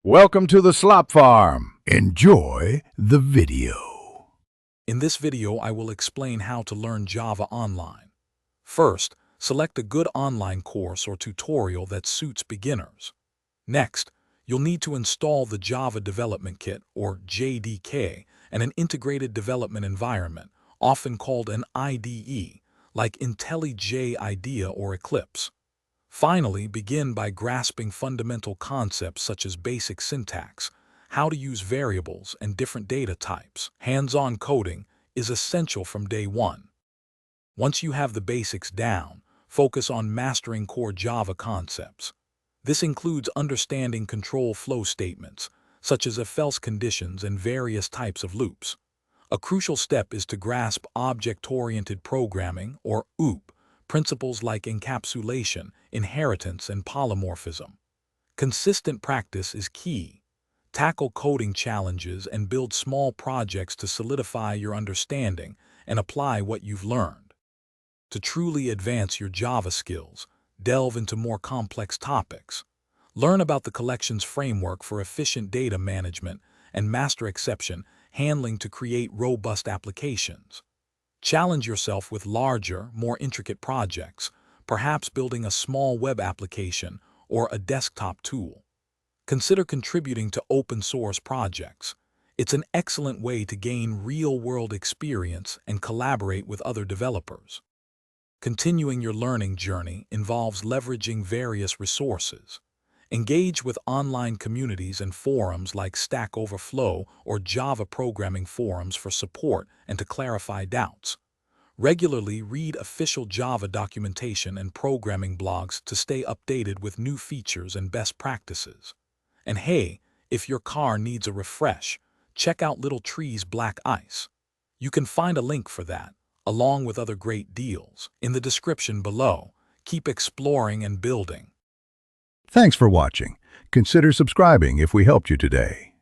Welcome to the Slop Farm. Enjoy the video. In this video, I will explain how to learn Java online. First, select a good online course or tutorial that suits beginners. Next, you'll need to install the Java Development Kit, or JDK, and an integrated development environment, often called an IDE, like IntelliJ IDEA or Eclipse. Finally, begin by grasping fundamental concepts such as basic syntax, how to use variables and different data types. Hands-on coding is essential from day one. Once you have the basics down, focus on mastering core Java concepts. This includes understanding control flow statements, such as if-else conditions and various types of loops. A crucial step is to grasp object-oriented programming, or OOP, principles like encapsulation, inheritance, and polymorphism. Consistent practice is key. Tackle coding challenges and build small projects to solidify your understanding and apply what you've learned. To truly advance your Java skills, delve into more complex topics. Learn about the collections framework for efficient data management and master exception handling to create robust applications. Challenge yourself with larger, more intricate projects, perhaps building a small web application or a desktop tool. Consider contributing to open-source projects. It's an excellent way to gain real-world experience and collaborate with other developers. Continuing your learning journey involves leveraging various resources. Engage with online communities and forums like Stack Overflow or Java programming forums for support and to clarify doubts. Regularly read official Java documentation and programming blogs to stay updated with new features and best practices. And hey, if your car needs a refresh, check out Little Tree's Black Ice. You can find a link for that, along with other great deals, in the description below. Keep exploring and building. Thanks for watching. Consider subscribing if we helped you today.